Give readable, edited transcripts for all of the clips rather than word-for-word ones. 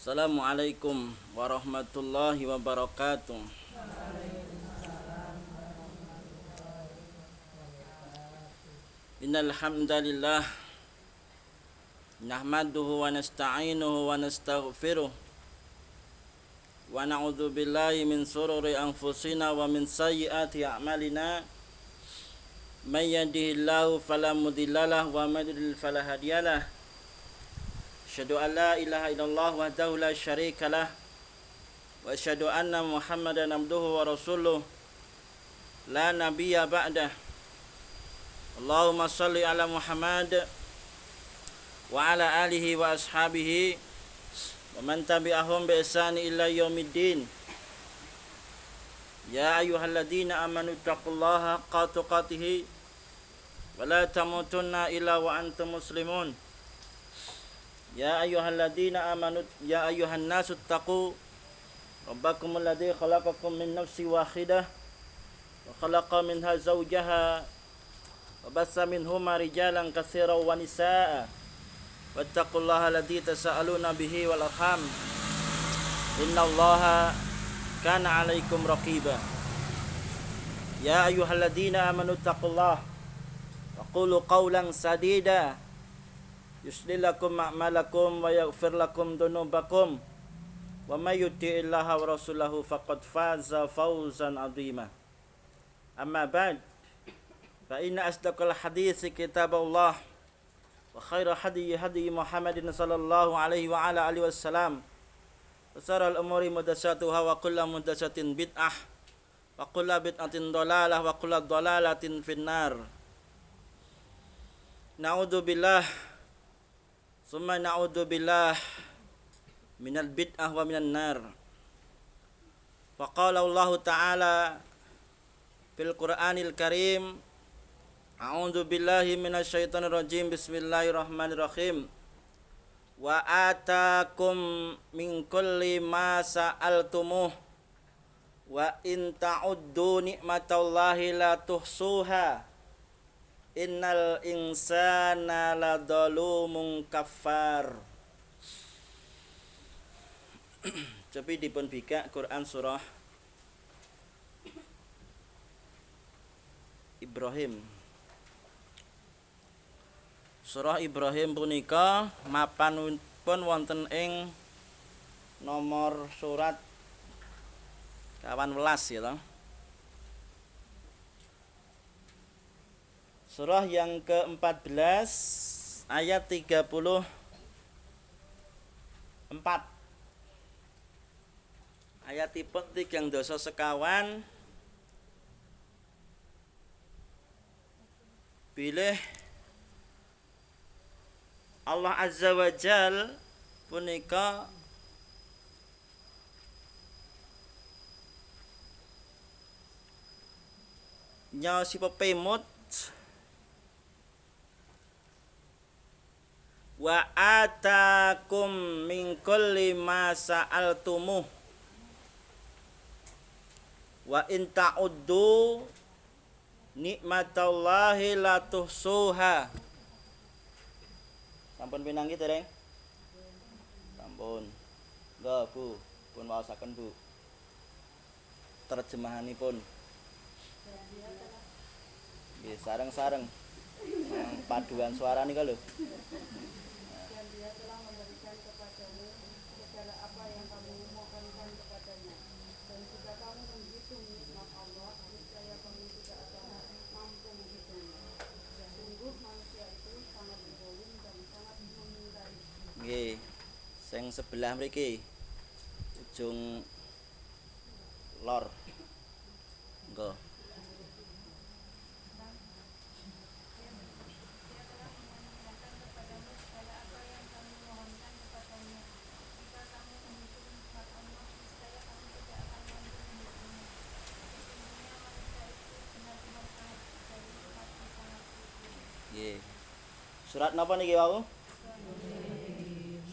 Assalamualaikum warahmatullahi wabarakatuh. Innal hamdalillah nahmaduhu wa nasta'inuhu wa nastaghfiruh wa na'udzu billahi min shururi anfusina wa min sayyiati a'malina. May yahdihillahu fala mudhillalah wa may yudlil fala hadiyalah. Asyhadu an la ilaha illallah wahdahu la syarikalah wa asyhadu anna Muhammadan abduhu wa rasuluh la nabiyya ba'dah. Allahumma shalli ala Muhammad wa ala alihi wa ashabihi wa man tabi'ahum bi ihsan ila yaumiddin. Ya ayyuhalladzina amanu taqullaha haqqa tuqatih wa la tamutunna illa wa antum muslimun. Ya ayyuhalladzina amanu ya ayyuhan nasu taqu rabbakumul ladzi khalaqakum min nafsin wahidah wa khalaqa minha zawjaha wa bassa minhuma rijalan katsiran wa nisaa'a wattaqullaha alladzi tasaaluna bihi wal arham innallaha kana 'alaikum raqiba. Ya ayyuhalladzina amanu taqullaha wa qulu qawlan sadida yuslih lakum a'malakum wa yaghfir lakum dhunubakum wa may yuti'illaha wa rasulahu faqad faza fawzan 'azima. Amma ba'd, fa inna asdaqal hadits kitabullah wa khairal hadyi hadyi Muhammadin sallallahu alaihi wa ala alihi wasallam wa sharral umuri muhdatsatuha wa kullu muhdatsatin bid'ah wa kullu bid'atin dhalalah wa kullu dhalalatin finnar. Na'udzubillah summa na'udzubillah minal bid'ah wa minan nar. Wa qala Allah ta'ala fil Qur'anil Karim, a'udzu billahi minasyaitonir rajim, bismillahirrahmanirrahim. Wa atakum min kulli ma sa'altumuh wa in ta'uddu ni'matallahi la tuhsuha innal insana ladzalumun kafar. Cobi dipun bika Quran surah Ibrahim. Surah Ibrahim punika mapanipun wonten ing nomor surat 18 ya toh. Surah yang ke-14 ayat 34. Ayatipun 3 dosa sekawan bilih Allah Azza wa Jal punika nyaosi pepemut wa atakum min kulli ma sa'altumuh wa in ta'uddu nikmatallahi la tuhsuha. Sampun pinanggih dereng? Sampun. Nggih, Bu. Pun waosaken, Bu. Terjemahanipun. Nggih, sareng-sareng. Paduan suara nika lho. Dan dia telah memberikan kepadamu segala apa yang kamu mohonkan kepadanya. Dan jika kamu menghitung nikmat Allah, niscaya kamu tidak akan mampu menghitungnya. Sungguh manusia itu sangat zalim dan sangat mengingkari. Nggih. Sing sebelah mriki. Ujung lor. Nggih. Nggih. Surat napa niki wau?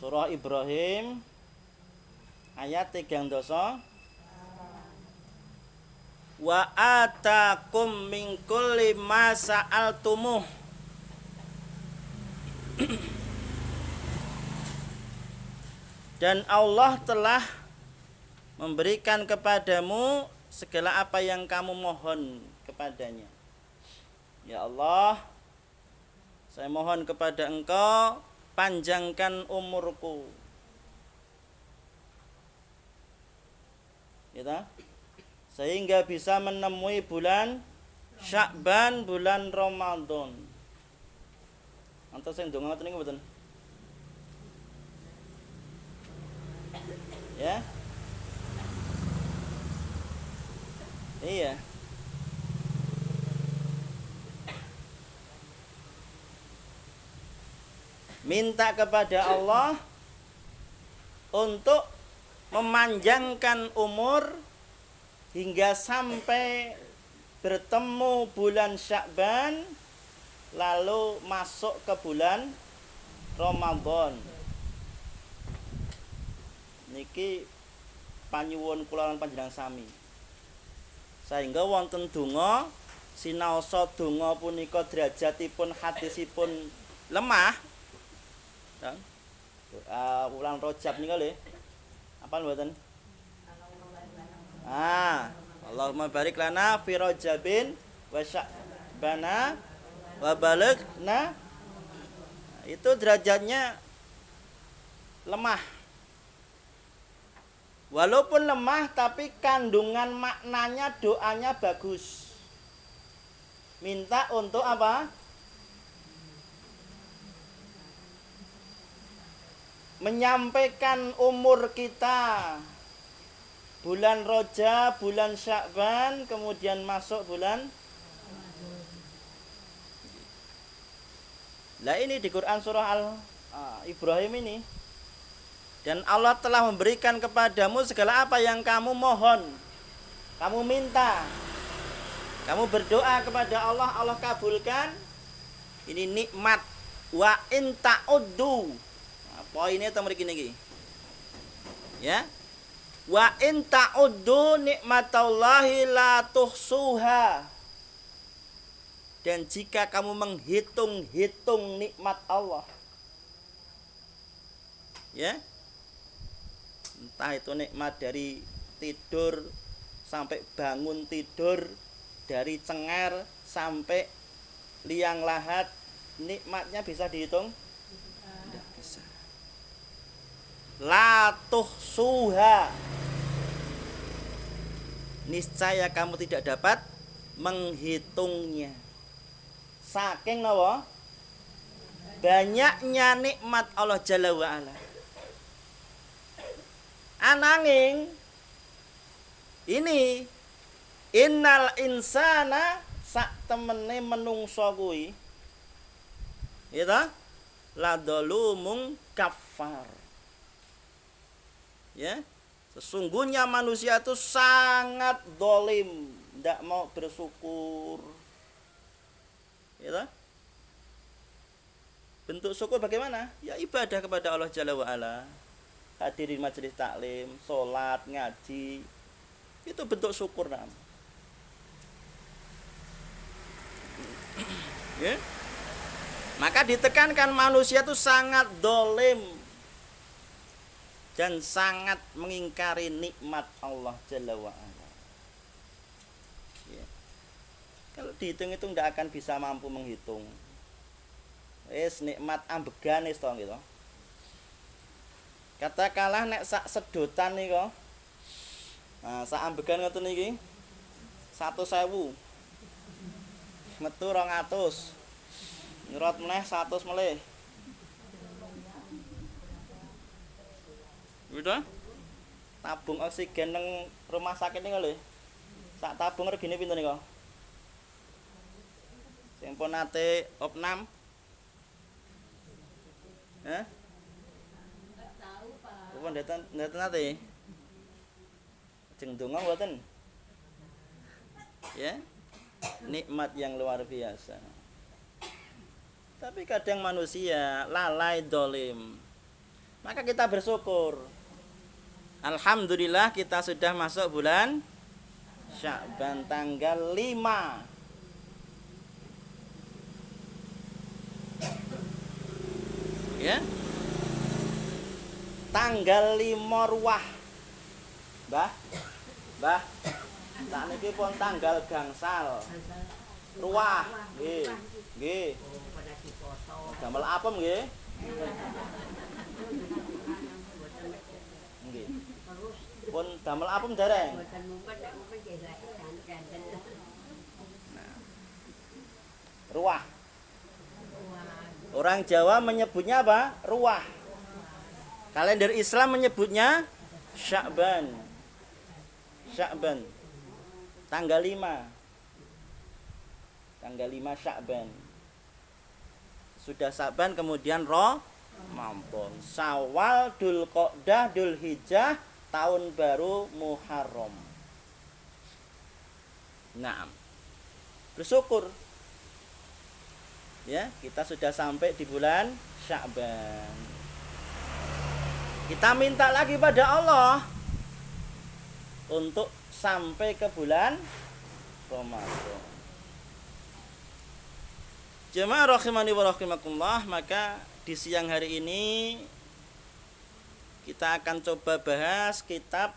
Surah Ibrahim ayat 3 dosa. Wa atakum min kulli ma sa'altumuh. Dan Allah telah memberikan kepadamu segala apa yang kamu mohon kepadanya. Ya Allah, saya mohon kepada Engkau, panjangkan umurku. Ya, sehingga bisa menemui bulan Sya'ban, bulan Ramadan. Antos sing ndonga ngoten niku mboten? Ya. Iya. Minta kepada Allah untuk memanjangkan umur hingga sampai bertemu bulan Sya'ban lalu masuk ke bulan Ramadan. Niki panyuwun kula lan panjenengan sami. Sehingga wonten donga sinaosa donga punika derajatipun hadisipun lemah. Ya. Wulan Rajab nika lho. Apal mboten? Allahumma barik lana fi Rajabin wa Sya'bana wa balighna. Itu derajatnya lemah. Walaupun lemah tapi kandungan maknanya doanya bagus. Minta untuk apa? Menyampaikan umur kita. Bulan Rajab, bulan Sya'ban, kemudian masuk bulan. Lah ini di Quran surah Ibrahim ini. Dan Allah telah memberikan kepadamu segala apa yang kamu mohon. Kamu minta. Kamu berdoa kepada Allah, Allah kabulkan. Ini nikmat. Wa in ta'uddu. Nah, poinnya teng mriki niki. Ya. Wa in ta'uddu nikmatallahi la tuhsuha. Dan jika kamu menghitung-hitung nikmat Allah. Ya. Entah itu nikmat dari tidur sampai bangun tidur, dari cengar sampai liang lahat, nikmatnya bisa dihitung? Tidak bisa. La tuhsuha. Niscaya kamu tidak dapat menghitungnya. Saking napa? Banyaknya nikmat Allah Jalla wa Ala. Ananging ini innal insana sak temene menungso kuwi ya ta ladzalumun kafar. Ya, sesungguhnya manusia itu sangat dolim, tidak mau bersyukur. Ya ta? Bentuk syukur bagaimana? Ya ibadah kepada Allah Jalla wa Ala. Hadirin majelis taklim, sholat, ngaji, itu bentuk syukur namanya. Ya? Maka ditekankan manusia itu sangat dolim dan sangat mengingkari nikmat Allah Jalla wa'ala. Ya. Kalau dihitung-hitung tidak akan bisa mampu menghitung. Nikmat ambegan toh gitu. Katakanlah nek sak sedotan nih kok. Nah, sak ambegan ngoten niki 100.000. Metu 200. Nyrot meneh 100 melih. Udah? Tabung oksigen nang rumah sakit niku lho. Sak tabung regine pinten niku? Sing pun nate opnam. Hah? Bukan datang nate. Jeng donga mboten. Ya. Nikmat yang luar biasa. Tapi kadang manusia lalai dolim. Maka kita bersyukur. Alhamdulillah kita sudah masuk bulan Sya'ban tanggal 5. Ya. tanggal 5 Ruwah. Mbah. Mbah. Sakniki pun tanggal gangsal. Ruwah. Nggih. Nggih. Damel apem nggih. Nggih. Pun damel apem dereng. Ruwah. Orang Jawa menyebutnya apa? Ruwah. Kalender Islam menyebutnya Sya'ban. Sya'ban. Tanggal 5. Tanggal 5 Sya'ban. Sudah Sya'ban kemudian Ramadan. Syawal, Dzulqa'dah, Dzulhijjah, tahun baru Muharram. Nah, bersyukur. Ya, kita sudah sampai di bulan Sya'ban. Kita minta lagi pada Allah untuk sampai ke bulan Ramadan. Jemaah rahimani wa rahimakumullah, maka di siang hari ini kita akan coba bahas kitab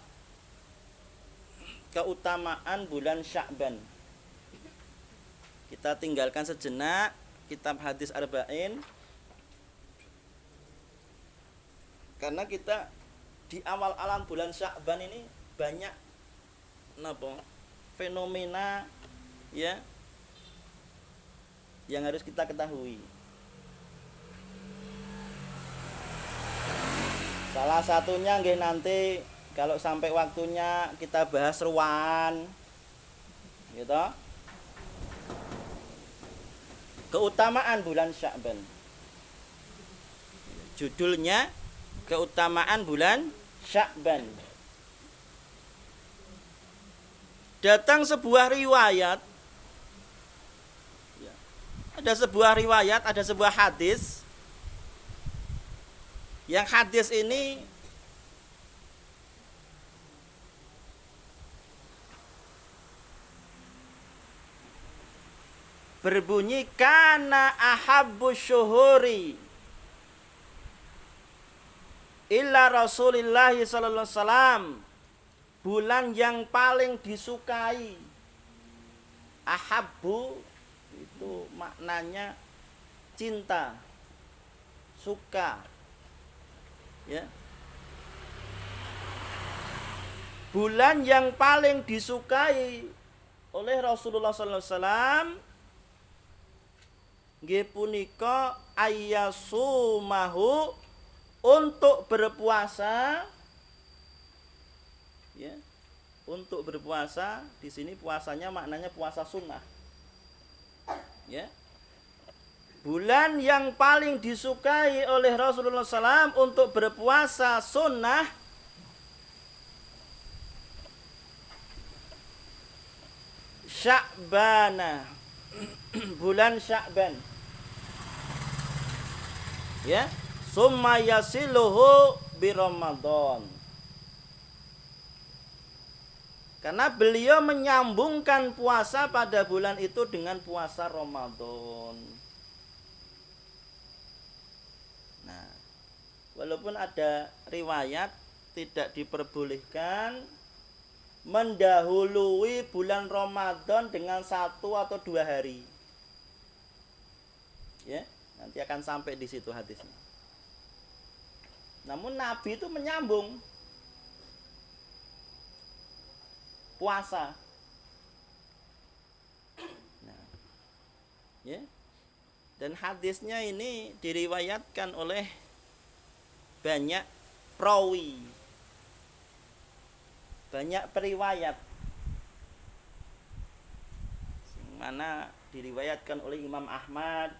keutamaan bulan Sya'ban. Kita tinggalkan sejenak kitab hadis arba'in, karena kita di awal-awal bulan Sya'ban ini banyak fenomena ya yang harus kita ketahui. Salah satunya nggih nanti kalau sampai waktunya kita bahas ruwan gitu. Keutamaan bulan Sya'ban. Judulnya keutamaan bulan Sya'ban. Datang sebuah riwayat. Ada sebuah riwayat, ada sebuah hadis. Yang hadis ini berbunyi kana ahabbu syuhuri illa Rasulillah sallallahu alaihi wasallam, bulan yang paling disukai. Ahabbu itu maknanya cinta, suka, ya. Bulan yang paling disukai oleh Rasulullah sallallahu alaihi wasallam nggih punika ayyasumahu, untuk berpuasa, ya. Untuk berpuasa di sini puasanya maknanya puasa sunnah. Ya. Bulan yang paling disukai oleh Rasulullah SAW untuk berpuasa sunnah Sya'bana, bulan Sya'ban. Ya, summa yasiluhu bi Ramadan. Karena beliau menyambungkan puasa pada bulan itu dengan puasa Ramadan. Nah, walaupun ada riwayat tidak diperbolehkan mendahului bulan Ramadan dengan 1 atau 2 hari. Ya, nanti akan sampai di situ hadisnya. Namun Nabi itu menyambung puasa. Nah, ya. Dan hadisnya ini diriwayatkan oleh banyak perawi, banyak periwayat, mana diriwayatkan oleh Imam Ahmad,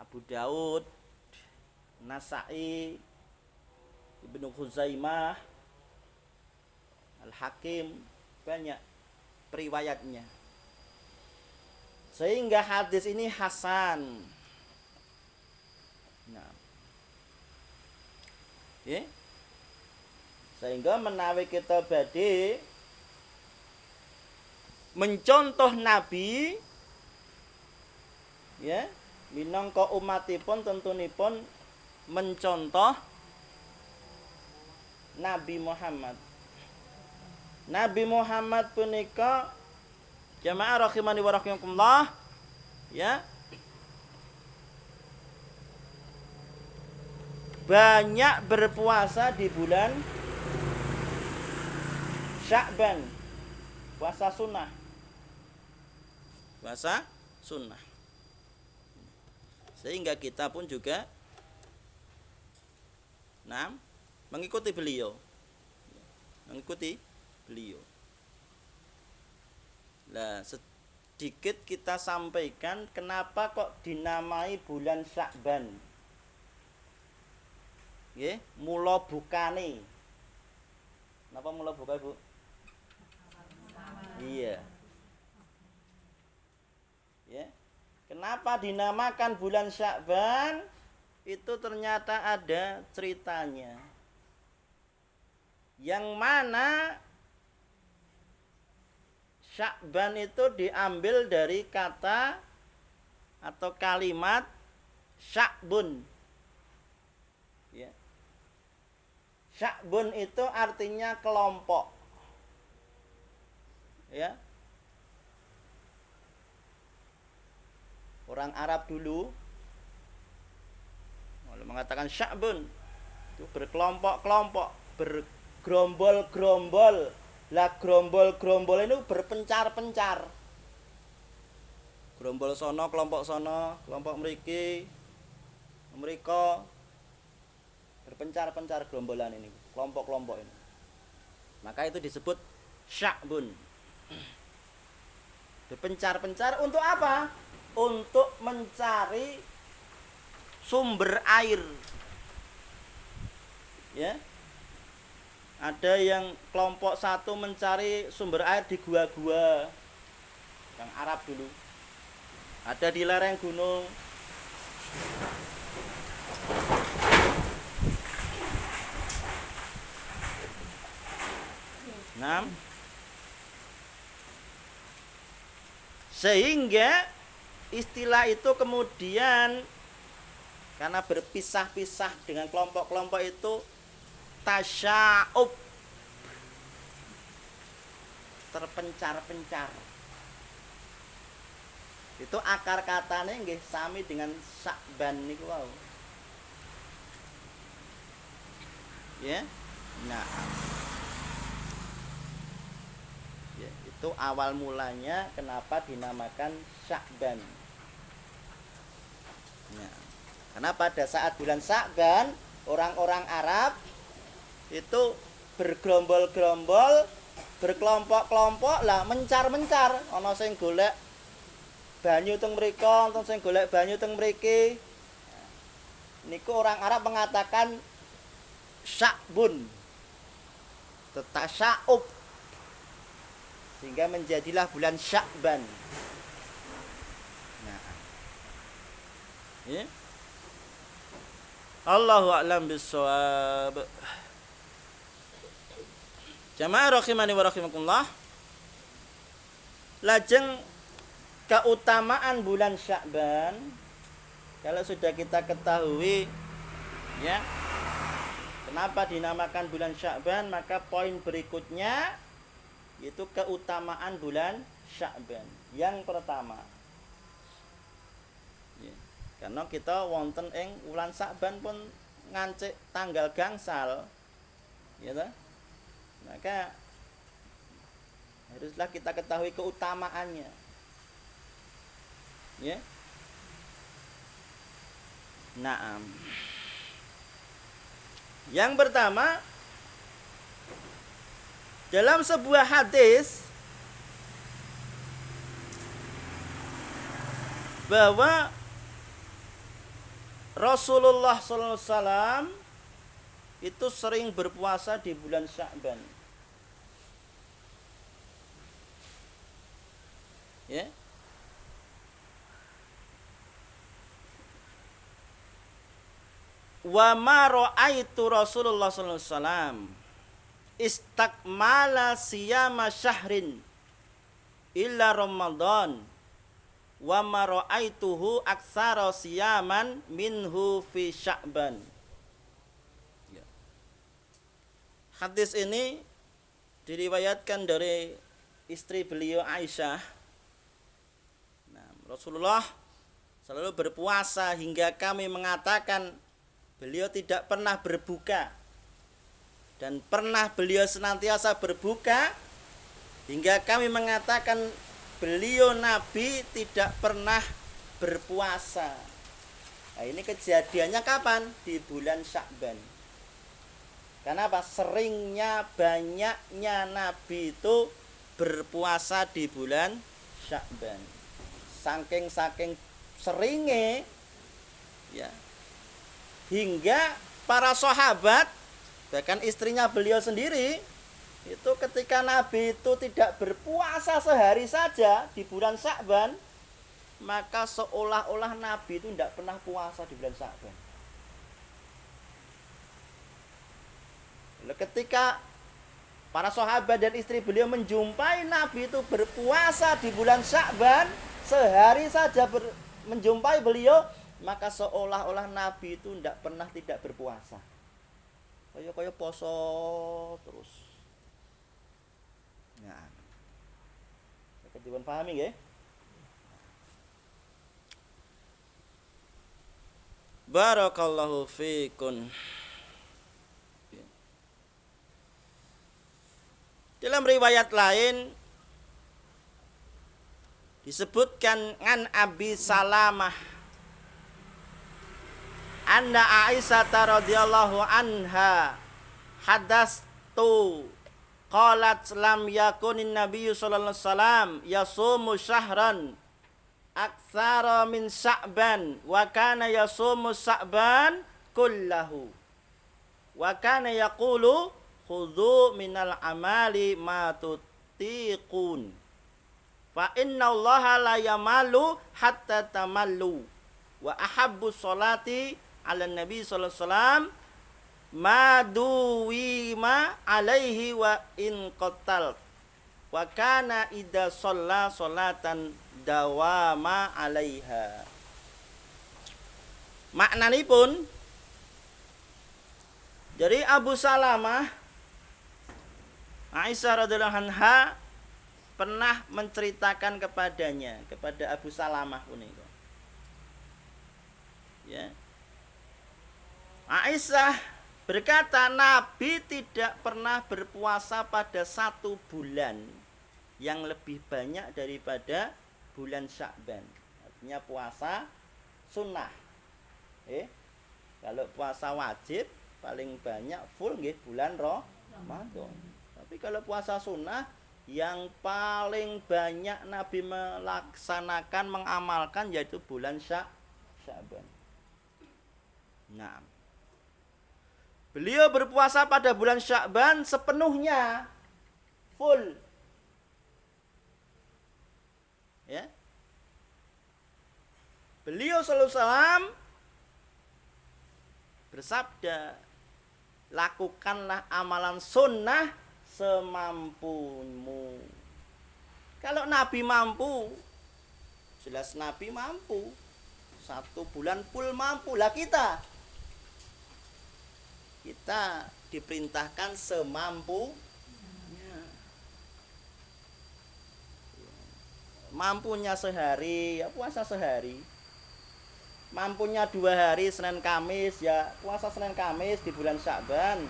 Abu Daud, Nasa'i, Ibnu Khuzaimah, Al-Hakim, banyak periwayatnya. Sehingga hadis ini hasan. Nah, ya. Sehingga menawi kita badhe mencontoh Nabi, ya, minangka umatipun tentunipun mencontoh Nabi Muhammad. Nabi Muhammad punika jamaah rahimani wa rahimakumullah, ya, banyak berpuasa di bulan Sya'ban, puasa sunnah. Puasa sunnah. Sehingga kita pun juga mengikuti beliau. Mengikuti beliau. Nah, sedikit kita sampaikan kenapa kok dinamai bulan Sya'ban. Nggih, mula bukane. Napa mula buka, Bu? Iya. Ya. Kenapa dinamakan bulan Sya'ban? Itu ternyata ada ceritanya. Yang mana Sya'ban itu diambil dari kata atau kalimat sya'bun. Ya. Sya'bun itu artinya kelompok. Ya. Orang Arab dulu mengatakan sya'bun itu berkelompok-kelompok, bergerombol-gerombol. Lah gerombol-gerombol itu berpencar-pencar. Gerombol sono, kelompok mriki, mriko. Berpencar-pencar gerombolan ini, kelompok-kelompok ini. Maka itu disebut sya'bun. Berpencar-pencar untuk apa? Untuk mencari sumber air. Ya. Ada yang kelompok satu mencari sumber air di gua-gua, yang Arab dulu. Ada di lereng gunung. Nah, sehingga istilah itu kemudian karena berpisah-pisah dengan kelompok-kelompok itu tasya'ub, terpencar-pencar. Itu akar katanya nggih sami dengan Sya'ban niku wau. Ya. Nah. Ya, itu awal mulanya kenapa dinamakan Sya'ban. Nah, karena pada saat bulan Sya'ban orang-orang Arab itu bergerombol-gerombol, berkelompok-kelompok lah, mencar-mencar. Ana sing golek banyu teng mriko, ana sing golek banyu teng mriki. Niku orang Arab mengatakan sya'bun, tetasya'ub, sehingga menjadilah bulan Sya'ban. Nah, ya. Allahu a'lam bissawab. Jamaah rahimani wa rahimakumullah. Lajeng keutamaan bulan Sya'ban, kalau sudah kita ketahui, ya, kenapa dinamakan bulan Sya'ban, maka poin berikutnya yaitu keutamaan bulan Sya'ban. Yang pertama, ya, karena kita wonten ing wulan Sya'ban pun ngancik tanggal gangsal, ya toh? Maka haruslah kita ketahui keutamaannya. Ya. Naam. Yang pertama, dalam sebuah hadis bahwa Rasulullah SAW itu sering berpuasa di bulan Sya'ban. Ya. Wa ma ra'aitu Rasulullah sallallahu alaihi wasallam istakmala siyama syahrin illa Ramadan wa ma ra'aituhu aktsara siyaman minhu fi Sya'ban. Hadis ini diriwayatkan dari istri beliau Aisyah. Nah, Rasulullah selalu berpuasa hingga kami mengatakan beliau tidak pernah berbuka, dan pernah beliau senantiasa berbuka hingga kami mengatakan beliau Nabi tidak pernah berpuasa. Nah, ini kejadiannya kapan? Di bulan Sya'ban. Karena apa? Seringnya, banyaknya Nabi itu berpuasa di bulan Sya'ban. Saking seringnya, ya, hingga para sahabat, bahkan istrinya beliau sendiri, itu ketika Nabi itu tidak berpuasa sehari saja di bulan Sya'ban, maka seolah-olah Nabi itu tidak pernah puasa di bulan Sya'ban. Ketika para sahabat dan istri beliau menjumpai Nabi itu berpuasa di bulan Sya'ban, sehari saja menjumpai beliau, maka seolah-olah Nabi itu tidak pernah tidak berpuasa. Kaya poso terus. Nah, ketiban pahami nggih? Barakallahu fikum. Dalam riwayat lain disebutkan an Abi Salamah anna Aisyah radhiyallahu anha hadastu qalat lam yakunin nabiyyu sallallahu alaihi wasallam yasumu syahran aktsara min Sya'ban wa kana yasumu Sya'ban kullahu wa kana yaqulu khudhu minal amali ma tutiqun fa innallaha la yamalu hatta tamallu wa ahabbu sholati ala nabi sallallahu alaihi wasallam ma duwima alaihi wa in qatal wa kana idza shalla sholatan dawama alaiha. Maknanipun dari Abu Salamah Aisyah radhiyallahu anha pernah menceritakan kepadanya, kepada Abu Salamah punika. Ya. Aisyah berkata Nabi tidak pernah berpuasa pada 1 bulan yang lebih banyak daripada bulan Sya'ban. Artinya puasa sunnah. Kalau puasa wajib paling banyak full nggih bulan Ramadan. Tapi kalau puasa sunnah yang paling banyak Nabi melaksanakan, mengamalkan yaitu bulan Sya'ban. Nah, beliau berpuasa pada bulan Sya'ban sepenuhnya, full. Ya. Beliau sallallahu alaihi wasallam bersabda, lakukanlah amalan sunnah semampumu. Kalau Nabi mampu, jelas Nabi mampu. 1 bulan full mampu. Lah kita diperintahkan semampunya. Mampunya sehari, ya puasa sehari. Mampunya 2 hari, Senin Kamis, ya puasa Senin Kamis di bulan Sya'ban.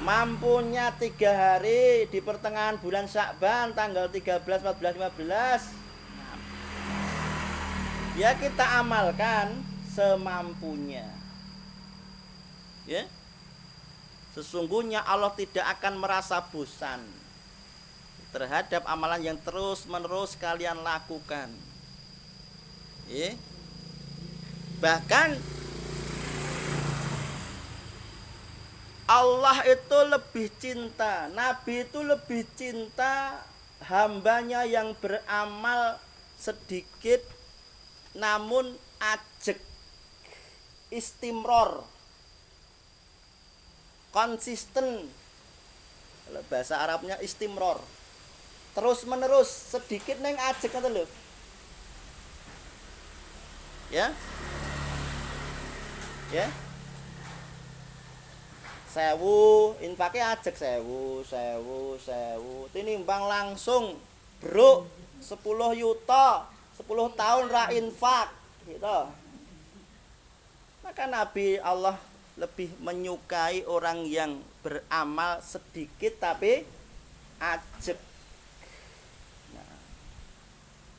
Mampunya 3 hari di pertengahan bulan Sya'ban, tanggal 13, 14, 15. Ya kita amalkan semampunya. Ya. Sesungguhnya Allah tidak akan merasa bosan terhadap amalan yang terus-menerus kalian lakukan. Ya. Bahkan Allah itu lebih cinta, Nabi itu lebih cinta hambanya yang beramal sedikit namun ajek, istimror, konsisten. Kalau bahasa Arabnya istimror, terus menerus, sedikit neng ajek kata lho. Ya, 1000, infake ajek 1000. Tinimbang langsung bruk 10 yuta, 10 tahun ra infak gitu. Maka Nabi Allah lebih menyukai orang yang beramal sedikit tapi ajek. Nah,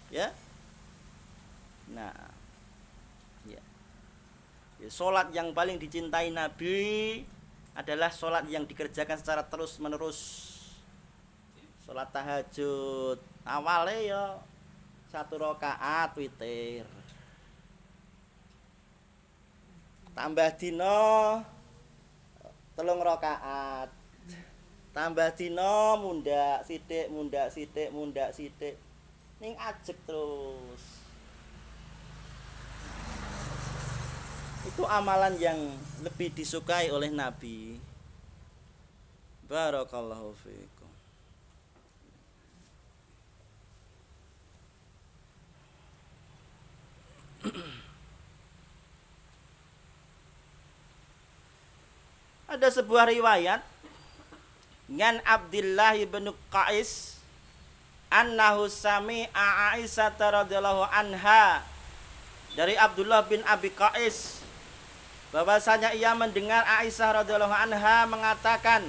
ya. Nah, ya. Salat yang paling dicintai Nabi adalah salat yang dikerjakan secara terus-menerus. Salat tahajud awalnya ya 1 rakaat witir. Tambah dina 3 rakaat. Tambah dina mundak sithik. Ning ajek terus. Itu amalan yang lebih disukai oleh Nabi. Barakallahu fiikum. Ada sebuah riwayat ngan Abdullah bin Qais annahu sami'a Aisyah radhiyallahu anha, dari Abdullah bin Abi Qais bahwasanya ia mendengar Aisyah radhiyallahu anha mengatakan,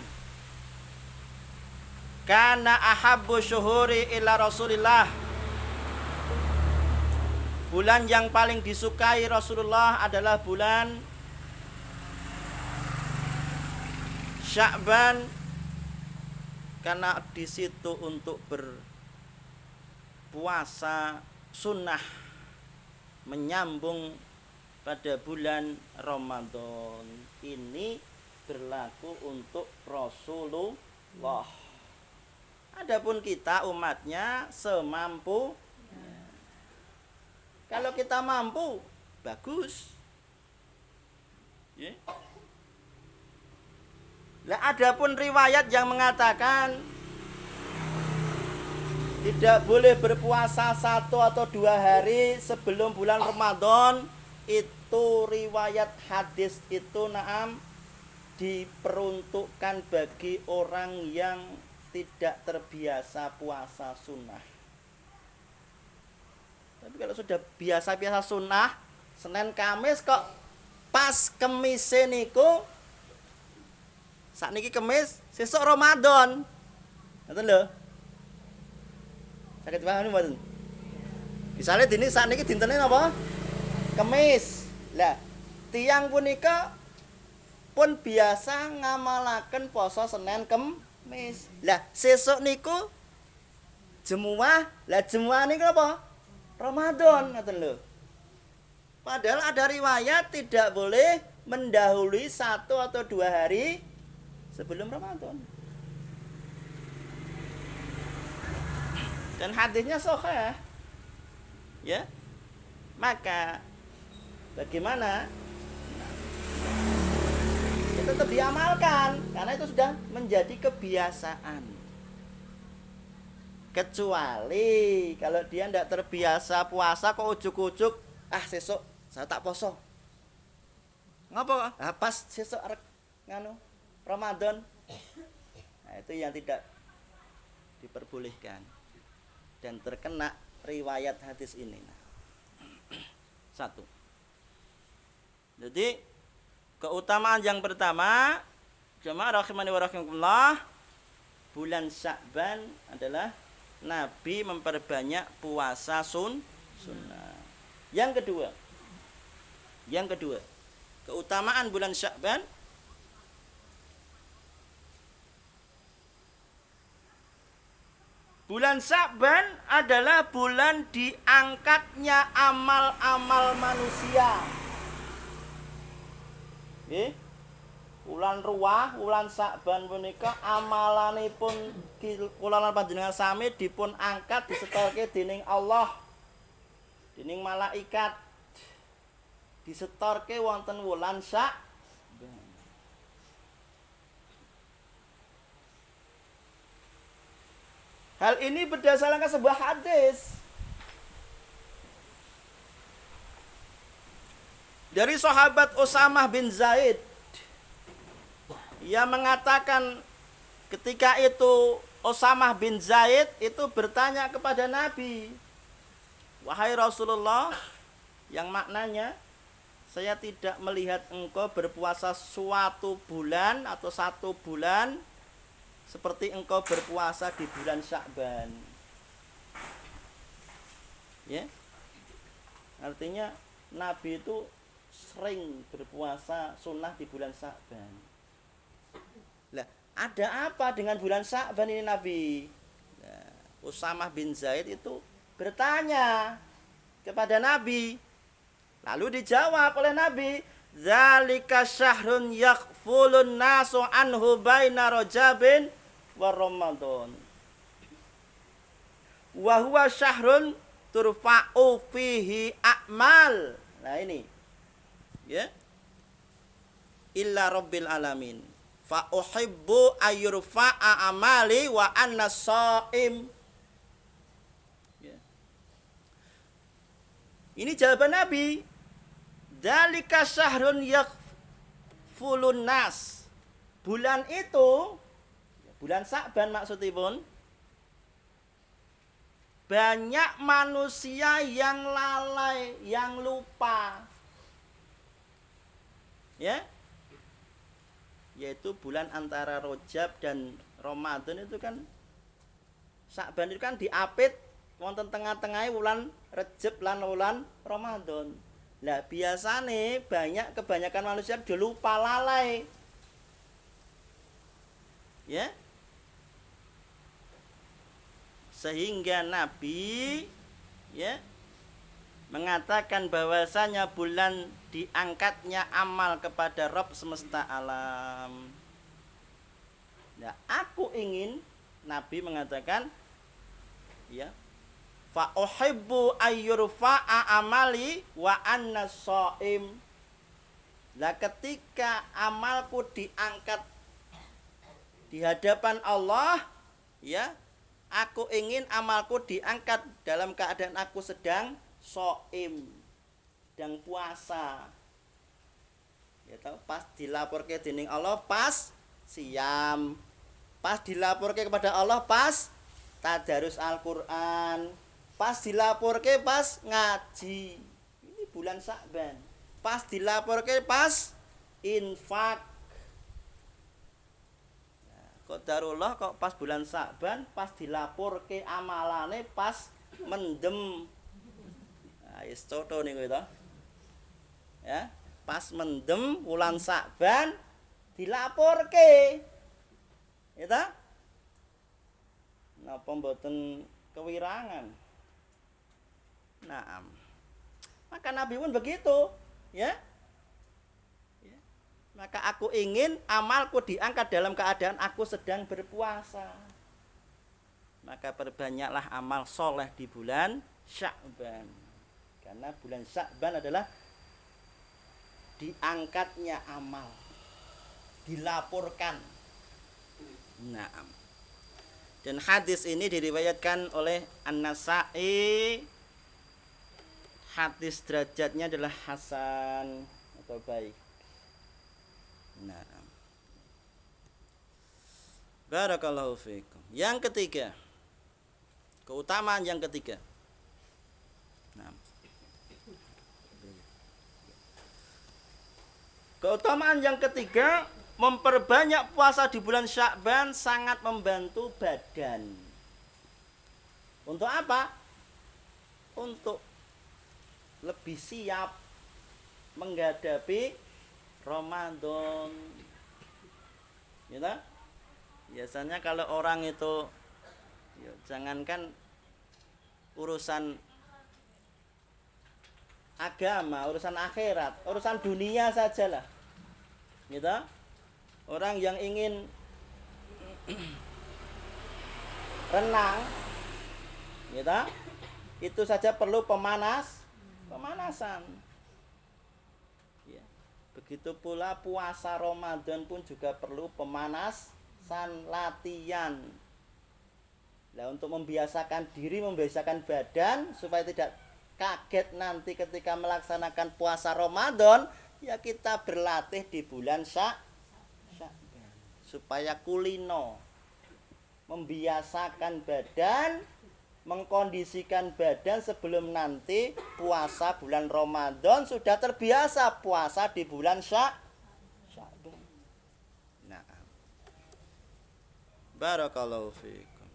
kana ahabbu syuhuri ila Rasulillah, bulan yang paling disukai Rasulullah adalah bulan Sya'ban, karena di situ untuk berpuasa sunnah menyambung pada bulan Ramadan. Ini berlaku untuk Rasulullah. Adapun kita umatnya semampu. Kalau kita mampu, bagus. Ya. Lah adapun riwayat yang mengatakan tidak boleh berpuasa 1 atau 2 hari sebelum bulan Ramadan, itu riwayat hadis itu naam diperuntukkan bagi orang yang tidak terbiasa puasa sunnah. Tapi kalau sudah biasa-biasa sunnah, Senin Kamis kok pas Kemise niku sakniki Kemis, sesuk Ramadan. Ngoten lho. Saged paham mboten? Misale dini sakniki dintene napa? Kemis. Lah, tiyang punika pun biasa ngamalaken poso Senin Kemis. Lah, sesuk niku Jemuah. Lah Jemuah niku apa? Ramadan, ngoten lho. Padahal ada riwayat tidak boleh mendahului 1 atau 2 hari sebelum Ramadan. Dan hadisnya sahih. Ya. Maka bagaimana? Ya tetap diamalkan karena itu sudah menjadi kebiasaan. Kecuali kalau dia tidak terbiasa puasa kok ujuk-ujuk, sesuk saya tak poso. Ngapa? Pas sesuk arek nganu Ramadan. Nah, itu yang tidak diperbolehkan dan terkena riwayat hadis ini. Satu. Jadi keutamaan yang pertama, jemaah rahimani wa rahimakumullah, bulan Sya'ban adalah Nabi memperbanyak puasa sunnah. Yang kedua, keutamaan bulan Sya'ban, bulan Sya'ban adalah bulan diangkatnya amal-amal manusia. Wulan Ruwah, wulan Sya'ban punika amalanipun kula lan panjenengan sami dipun angkat disetorke dening Allah, dening malaikat, disetorke wonten wulan Sya'ban. Hal ini berdasarkan sebuah hadis dari sahabat Usamah bin Zaid Ia mengatakan ketika itu Usamah bin Zaid itu bertanya kepada Nabi, wahai Rasulullah, yang maknanya saya tidak melihat engkau berpuasa suatu bulan atau satu bulan seperti engkau berpuasa di bulan Sya'ban. Ya. Artinya Nabi itu sering berpuasa sunnah di bulan Sya'ban. Lah, ada apa dengan bulan Sya'ban ini Nabi? Nah, Usamah bin Zaid itu bertanya kepada Nabi. Lalu dijawab oleh Nabi, zalika syahrun yaghfulun nasu anhu baina Rajabin wa Ramadan. Wa huwa syahrun turfa'u fihi a'mal. Nah ini. Ya. Illa rabbil alamin. Fa uhibbu ayyurfa'a amali wa anna shaim. Ya. Ini jawaban Nabi. Dzalika syahrun yaghfulun nas. Bulan itu, bulan Sya'ban maksudipun, banyak manusia yang lalai, yang lupa. Ya. Yaitu bulan antara Rajab dan Ramadan itu kan, Sya'ban itu kan diapit wonten tengah-tengah wulan Rajab lan wulan Ramadan. Lah biasane kebanyakan manusia udah lupa, lalai. Ya. Sehingga Nabi ya mengatakan bahwasanya bulan diangkatnya amal kepada Rabb semesta alam. Nah, aku ingin, Nabi mengatakan ya, fa uhibbu ayyurfa'a amali wa anna shaim. Lah ketika amalku diangkat di hadapan Allah, ya, aku ingin amalku diangkat dalam keadaan aku sedang shaim, sedang puasa. Ya tahu, pas dilaporke dening Allah pas siam, pas dilaporke kepada Allah pas tadarus Al-Qur'an, pas dilaporke pas ngaji. Ini bulan Sya'ban. Pas dilaporke pas infak. Nah, qadarullah kok pas bulan Sya'ban, pas dilaporke amalane pas mendem. Nah, wis coto niku to. Ya, pas mendem bulan Sya'ban dilaporke. Ya ta? Napa mboten kewirangan? Naam. Maka Nabi pun begitu, ya. Ya. Maka aku ingin amalku diangkat dalam keadaan aku sedang berpuasa. Maka perbanyaklah amal soleh di bulan Sya'ban. Karena bulan Sya'ban adalah diangkatnya amal, dilaporkan. Naam. Dan hadis ini diriwayatkan oleh An-Nasa'i. Hadis derajatnya adalah hasan atau baik. Nah, barakallahu fiikum. Yang ketiga, keutamaan yang ketiga. Nah, keutamaan yang ketiga, memperbanyak puasa di bulan Sya'ban sangat membantu badan. Untuk apa? Untuk lebih siap menghadapi Ramadan. Ya, biasanya kalau orang itu ya, jangankan urusan agama, urusan akhirat, urusan dunia sajalah. Gitu. Orang yang ingin renang, gitu, itu saja perlu pemanasan. Ya. Begitu pula puasa Ramadan pun juga perlu pemanasan, latihan. Nah, untuk membiasakan diri, membiasakan badan supaya tidak kaget nanti ketika melaksanakan puasa Ramadan, ya kita berlatih di bulan Sya'ban. supaya kulino, membiasakan badan, mengkondisikan badan sebelum nanti puasa bulan Ramadan sudah terbiasa puasa di bulan Sya'ban. Nah, barakallahu fiikum.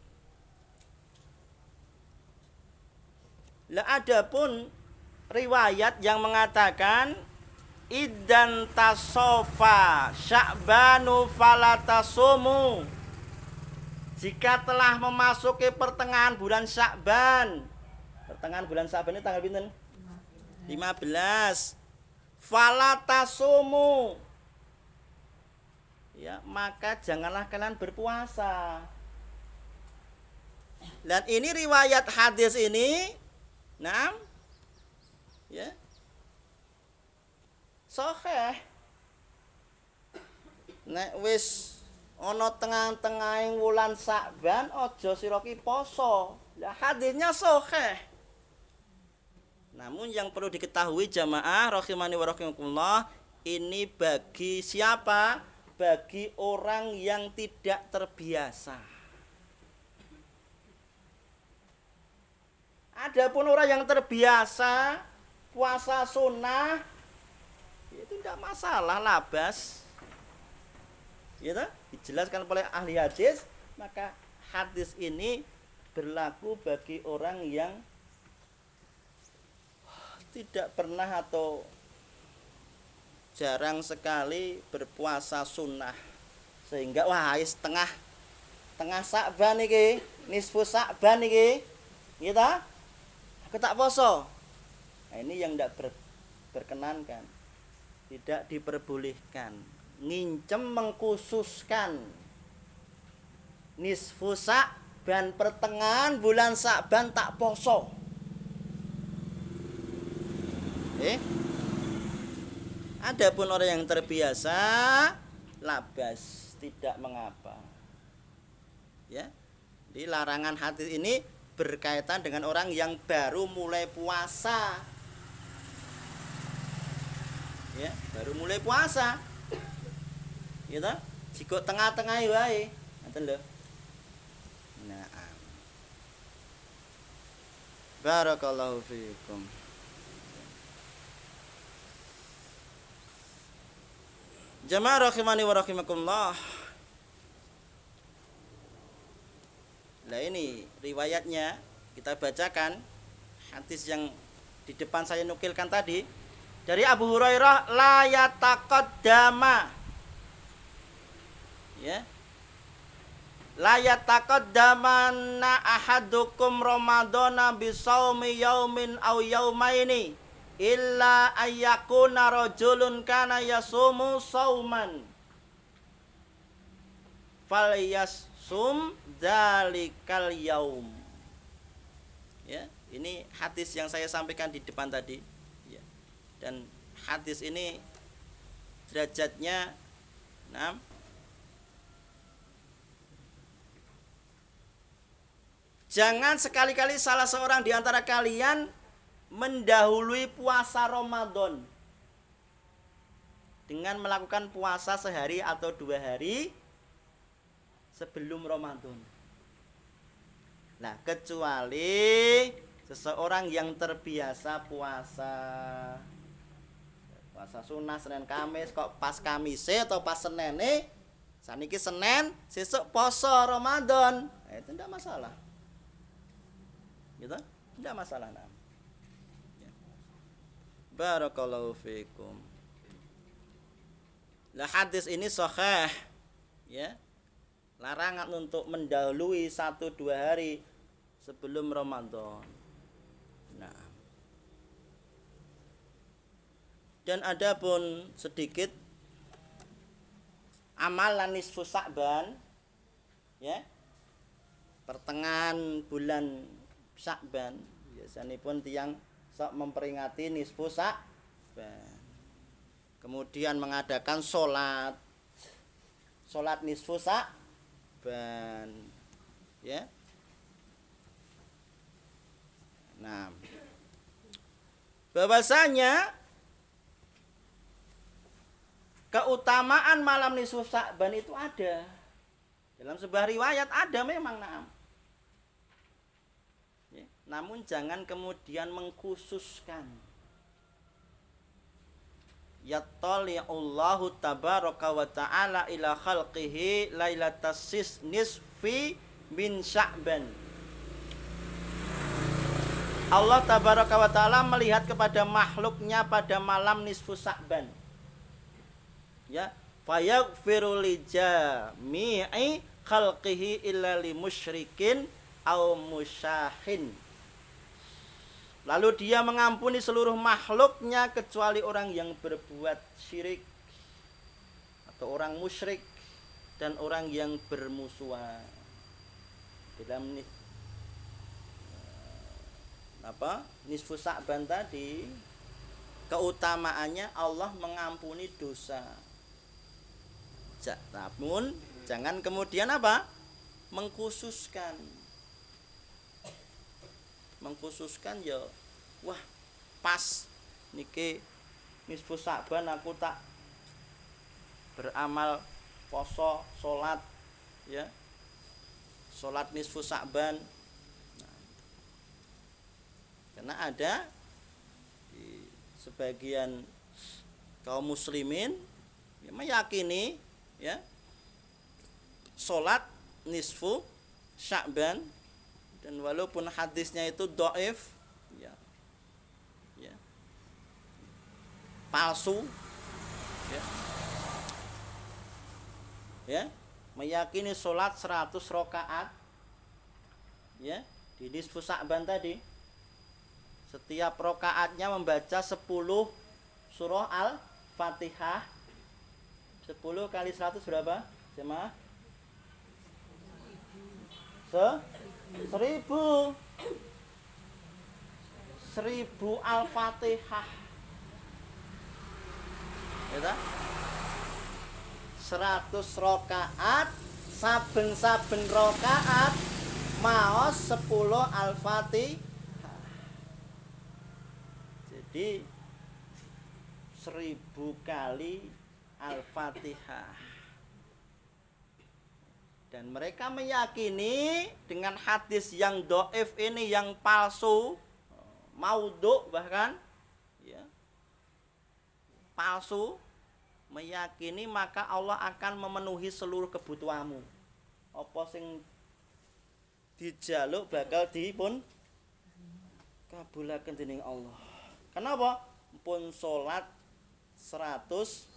Lah adapun riwayat yang mengatakan idan tasofa Sya'banu falatasumu, jika telah memasuki pertengahan bulan Sya'ban. Pertengahan bulan Sya'ban ini tanggal pinten? 15. Falatasumu, ya, maka janganlah kalian berpuasa. Dan ini riwayat hadis ini, nah, ya, sahih. Nek wis ana tengah-tengahing wulan Sya'ban aja sira ki poso. Lah hadisnya sahih. Namun yang perlu diketahui jamaah rahimani wa rahimakumullah, ini bagi siapa? Bagi orang yang tidak terbiasa. Adapun orang yang terbiasa puasa sunnah itu tidak masalah, labas. Ya, dijelaskan oleh ahli hadis, maka hadis ini berlaku bagi orang yang tidak pernah atau jarang sekali berpuasa sunnah, sehingga wah tengah Sya'ban iki, nisfu Sya'ban iki, gitu, aku tak poso. Nah, ini yang tidak berkenankan, tidak diperbolehkan. Ngincem mengkhususkan nisfu Sya'ban, pertengahan bulan Sya'ban tak poso. Adapun orang yang terbiasa labas, tidak mengapa. Ya. Di larangan hadis ini berkaitan dengan orang yang baru mulai puasa. Ya, baru mulai puasa. Gitu? Jika tengah-tengah wae, ngoten lho. Nah. Barakallahu fiikum. Jamaah rahimani wa rahimakumullah. Nah, ini riwayatnya kita bacakan, hadis yang di depan saya nukilkan tadi dari Abu Hurairah, la yataqaddama, ya, la yataqaddamanna ahadukum ramadhana bisaumi yaumin aw yaumaini illa ayyakuna rajulun kana yasumu sauman falyasum dzalikal yaum. Ya, ini hadis yang saya sampaikan di depan tadi, ya. Dan hadis ini derajatnya 6. Jangan sekali-kali salah seorang di antara kalian mendahului puasa Ramadan dengan melakukan puasa sehari atau 2 hari sebelum Ramadan. Nah, kecuali seseorang yang terbiasa puasa sunnah Senin Kamis, kok pas Kamise atau pas Senene, saniki Senin, sesuk poso Ramadan, itu tidak masalah. Gitu? Tidak masalah. Nah. Barakallahu fiikum. Lah hadis ini sahih, ya. Larangan untuk mendahului 1-2 hari sebelum Ramadan. Nah. Dan ada pun sedikit amalan nisfu Sya'ban, ya. Pertengahan bulan Sya'ban biasanya pun tiang sok memperingati nisfu Sya'ban. Kemudian mengadakan sholat nisfu Sya'ban, ya. Nah, bahwasanya keutamaan malam nisfu Sya'ban itu ada. Dalam sebuah riwayat ada memang, na'am. Ya, namun jangan kemudian mengkhususkan. Yattali'ullahu tabaraka wa ta'ala ila khalqihi lailatas nisfi min Sya'ban. Allah tabaraka wa ta'ala melihat kepada makhluknya pada malam nisfu Sya'ban. Ya, fayaghfiru li jami'i khalqihi illa li musyrikin aw musyahin. Lalu dia mengampuni seluruh makhluknya kecuali orang yang berbuat syirik atau orang musyrik dan orang yang bermusuhan. Dalam nisfu Sya'ban tadi keutamaannya Allah mengampuni dosa. Namun jangan kemudian mengkhususkan ya, wah pas niki nisfu Sya'ban aku tak beramal poso, salat ya. Salat nisfu Sya'ban. Karena ada di sebagian kaum muslimin yang meyakini ya salat nisfu Sya'ban, dan walaupun hadisnya itu dhaif ya, palsu ya, meyakini salat 100 rakaat ya di nisfu Sya'ban tadi, setiap rakaatnya membaca 10 surah Al-Fatihah. 10 kali 100 berapa? Jemaah? 1000 Al-Fatihah. Ya, 100 rakaat, saben-saben rakaat maos 10 Al-Fatihah. Jadi 1000 kali Al-Fatihah. Dan mereka meyakini dengan hadis yang dhaif ini, yang palsu, maudhu bahkan ya, palsu, meyakini maka Allah akan memenuhi seluruh kebutuhanmu. Apa sing dijaluk bakal dipun kabulaken dening Allah. Kenapa? Pun salat 100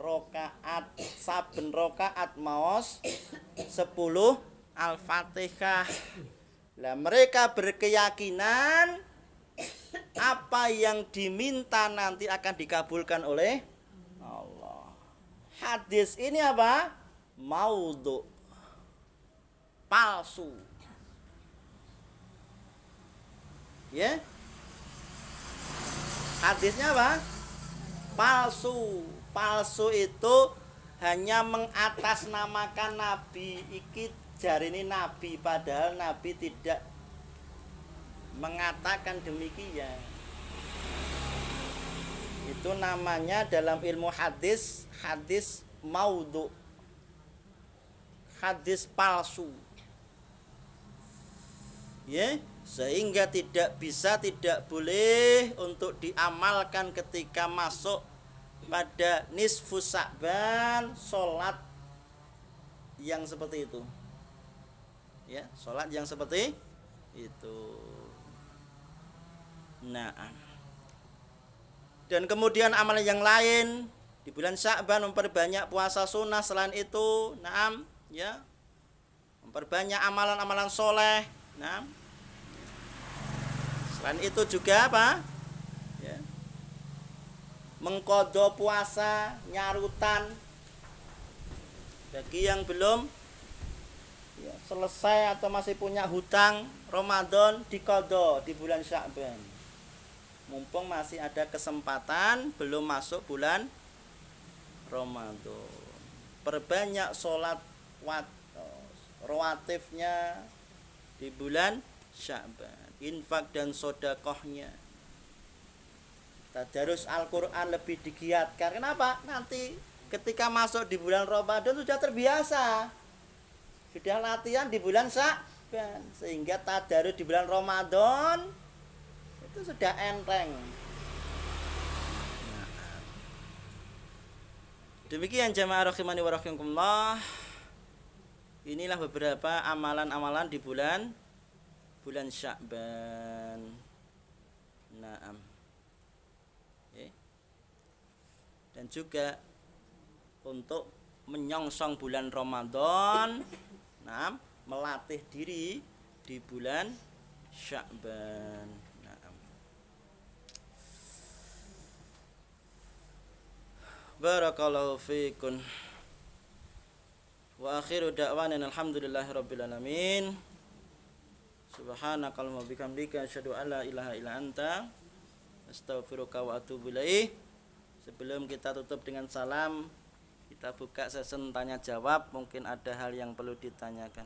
rakaat, saben rakaat maos 10 Al-Fatihah. Lah mereka berkeyakinan apa yang diminta nanti akan dikabulkan oleh Allah. Hadis ini apa? Maudhu, palsu. Ya? Hadisnya apa? Palsu. Palsu itu hanya mengatasnamakan Nabi. Iki jarine Nabi, padahal Nabi tidak mengatakan demikian. Itu namanya dalam ilmu hadis, hadis maudhu, hadis palsu. Ya, sehingga tidak boleh untuk diamalkan ketika masuk pada nisfu Sya'ban, salat yang seperti itu. Ya, salat yang seperti itu. Nah, dan kemudian amalan yang lain di bulan Sya'ban memperbanyak puasa sunnah. Selain itu, naam, ya, memperbanyak amalan-amalan soleh. Nah, selain itu juga apa? Ya, mengqadha puasa, nyarutan. Bagi yang belum ya, selesai atau masih punya hutang Ramadan, diqadha di bulan Sya'ban. Mumpung masih ada kesempatan, belum masuk bulan Ramadan. Perbanyak sholat rawatibnya di bulan Sya'ban. Infak dan sedekahnya. Tadarus Al-Quran lebih digiatkan. Kenapa? Nanti ketika masuk di bulan Ramadan sudah terbiasa. Sudah latihan di bulan Sya'ban, sehingga tadarus di bulan Ramadan itu sudah enteng. Demikian jamaah rahimani wa rahimakumullah. Inilah beberapa amalan-amalan di bulan Sya'ban. Naam. Oke. Dan juga untuk menyongsong bulan Ramadan, naam, melatih diri di bulan Sya'ban. Naam. Barakallahu fiikum. Wa akhiru da'wana alhamdulillahirabbil alamin. Subhanakallahumma bihamdika asyhadu an la ilaha illa anta astaghfiruka wa atubu ilaik. Sebelum kita tutup dengan salam, kita buka sesi tanya jawab, mungkin ada hal yang perlu ditanyakan.